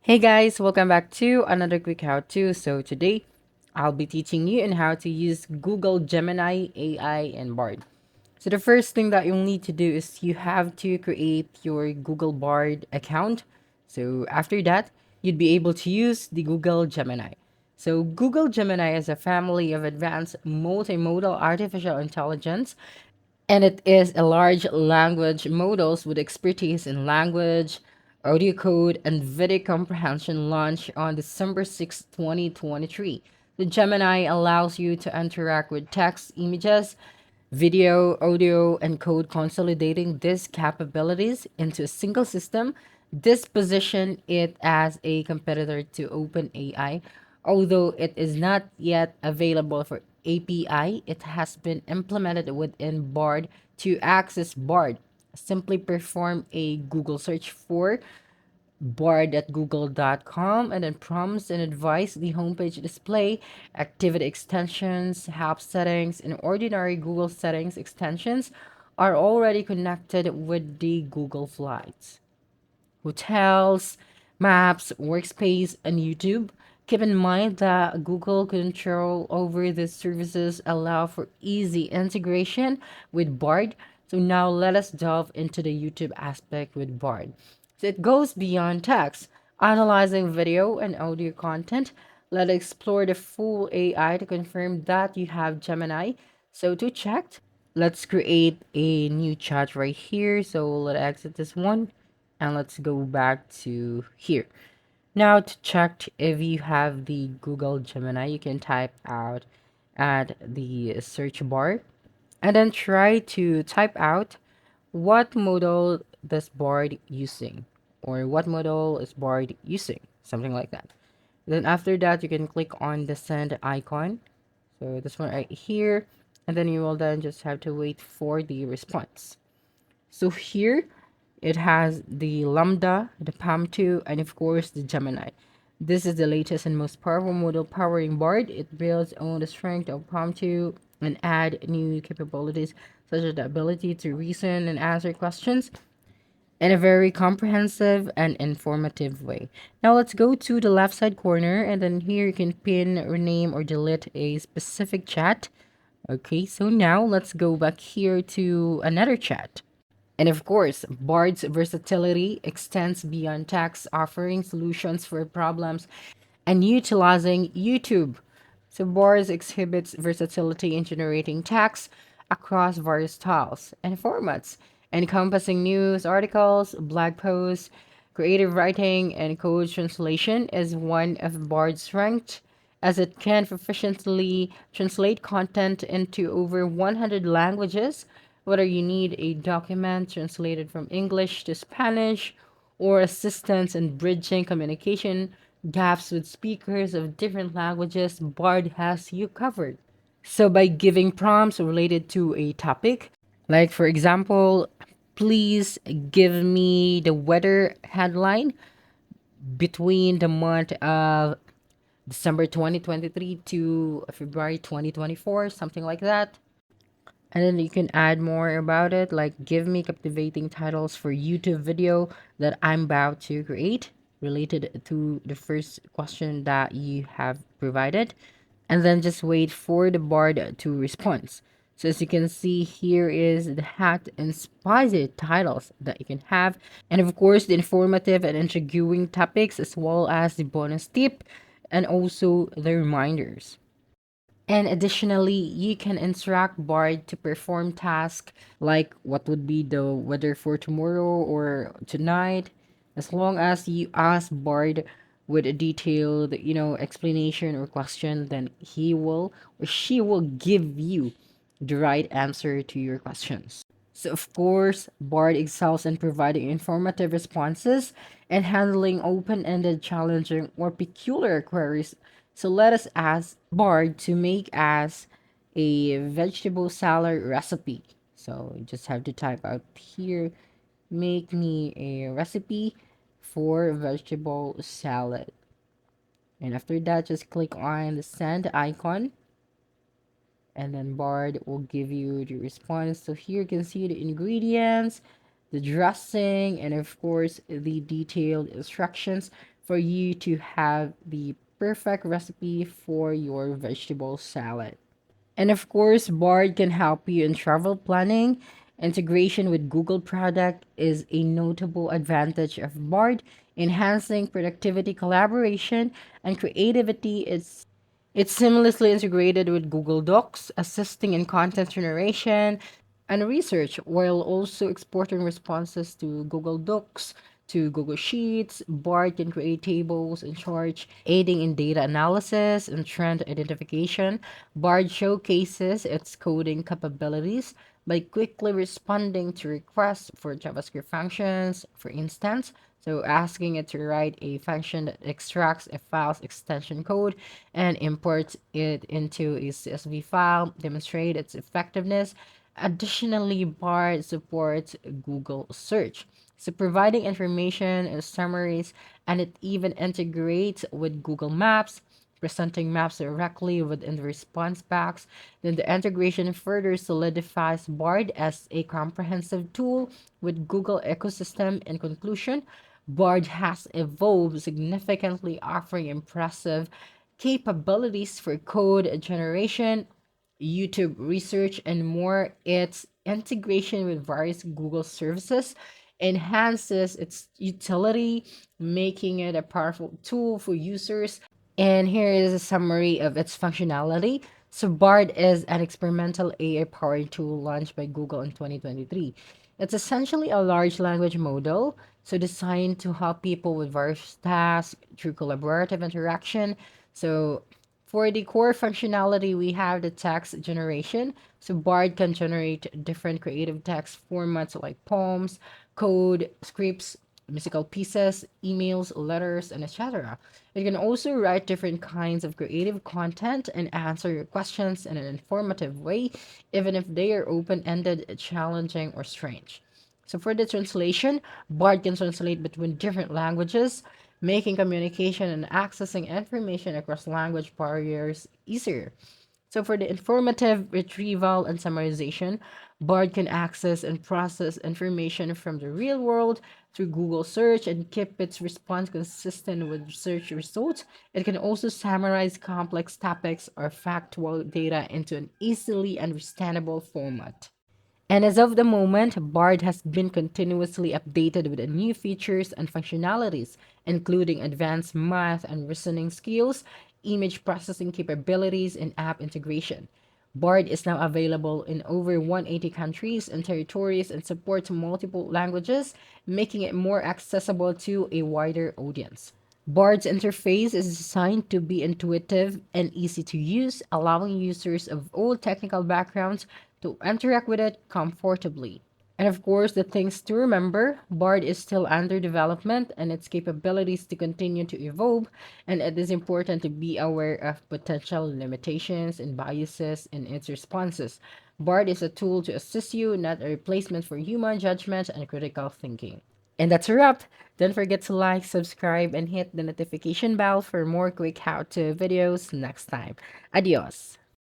Hey guys, welcome back to another quick how-to. So today, I'll be teaching you on how to use Google Gemini, AI, and Bard. So the first thing that you'll need to do is you have to create your Google Bard account. So after that, you'd be able to use the Google Gemini. So Google Gemini is a family of advanced multimodal artificial intelligence, and it is a large language models with expertise in language, audio code, and video comprehension launched on December 6, 2023. The Gemini allows you to interact with text, images, video, audio, and code, consolidating these capabilities into a single system. This position it as a competitor to OpenAI. Although it is not yet available for API, it has been implemented within Bard. To access Bard, simply perform a Google search for bard@google.com and then prompts and advice the homepage display activity extensions, app settings, and ordinary Google settings extensions are already connected with the Google Flights, hotels, maps, workspace, and YouTube. Keep in mind that Google control over these services allow for easy integration with Bard. So now let us delve into the YouTube aspect with Bard. So it goes beyond text, analyzing video and audio content. Let's explore the full AI to confirm that you have Gemini. So to check, let's create a new chat right here. So let's exit this one and let's go back to here. Now to check if you have the Google Gemini, you can type out at the search bar and then try to type out what model does Bard using, or what model is Bard using, something like that. Then after that, you can click on the send icon. So this one right here, and then you will then just have to wait for the response. So here it has the Lambda, the PAM2, and of course the Gemini. This is the latest and most powerful model powering Bard. It builds on the strength of PAM2 and add new capabilities such as the ability to reason and answer questions in a very comprehensive and informative way. Now let's go to the left side corner, and then here you can pin, rename, or delete a specific chat. Okay, so now let's go back here to another chat. And of course, Bard's versatility extends beyond text, offering solutions for problems and utilizing YouTube. So Bard exhibits versatility in generating text across various styles and formats, encompassing news articles, blog posts, creative writing, and code translation is one of Bard's strengths, as it can proficiently translate content into over 100 languages, whether you need a document translated from English to Spanish or assistance in bridging communication gaps with speakers of different languages. Bard has you covered. So, by giving prompts related to a topic, like for example, please give me the weather headline between the month of December 2023 to February 2024, something like that. And then you can add more about it, like give me captivating titles for YouTube video that I'm about to create related to the first question that you have provided. And then just wait for the bard to respond. So as you can see, here is the hot and spicy titles that you can have. And of course, the informative and intriguing topics, as well as the bonus tip and also the reminders. And additionally, you can instruct Bard to perform tasks like what would be the weather for tomorrow or tonight, as long as you ask Bard with a detailed, explanation or question, then he will or she will give you the right answer to your questions. So, of course, Bard excels in providing informative responses and handling open ended, challenging, or peculiar queries. So, let us ask Bard to make us a vegetable salad recipe. So, you just have to type out here, make me a recipe for vegetable salad. And after that, just click on the send icon, and then Bard will give you the response. So here you can see the ingredients, the dressing, and of course the detailed instructions for you to have the perfect recipe for your vegetable salad. And of course, Bard can help you in travel planning. Integration with Google Product is a notable advantage of Bard, enhancing productivity, collaboration, and creativity. It's seamlessly integrated with Google Docs, assisting in content generation and research, while also exporting responses to Google Docs, to Google Sheets. Bard can create tables and charts, aiding in data analysis and trend identification. Bard showcases its coding capabilities by quickly responding to requests for JavaScript functions, for instance. So asking it to write a function that extracts a file's extension code and imports it into a CSV file, demonstrate its effectiveness. Additionally, Bard supports Google search. So providing information and summaries, and it even integrates with Google Maps, presenting maps directly within the response box. Then the integration further solidifies Bard as a comprehensive tool with Google ecosystem. In conclusion, Bard has evolved significantly, offering impressive capabilities for code generation, YouTube research, and more. Its integration with various Google services enhances its utility, making it a powerful tool for users. And here is a summary of its functionality. So, Bard is an experimental AI powered tool launched by Google in 2023. It's essentially a large language model, so designed to help people with various tasks through collaborative interaction. So, for the core functionality, we have the text generation. So Bard can generate different creative text formats like poems, code, scripts, musical pieces, emails, letters, and etc. It can also write different kinds of creative content and answer your questions in an informative way, even if they are open-ended, challenging, or strange. So for the translation, Bard can translate between different languages, making communication and accessing information across language barriers easier. So for the informative retrieval and summarization, Bard can access and process information from the real world through Google search and keep its response consistent with search results. It can also summarize complex topics or factual data into an easily understandable format. And as of the moment, Bard has been continuously updated with new features and functionalities, including advanced math and reasoning skills, image processing capabilities, and app integration. Bard is now available in over 180 countries and territories and supports multiple languages, making it more accessible to a wider audience. Bard's interface is designed to be intuitive and easy to use, allowing users of all technical backgrounds to interact with it comfortably. And of course, the things to remember, Bard is still under development and its capabilities to continue to evolve, and it is important to be aware of potential limitations and biases in its responses. Bard is a tool to assist you, not a replacement for human judgment and critical thinking. And that's a wrap. Don't forget to like, subscribe, and hit the notification bell for more quick how-to videos next time. Adios.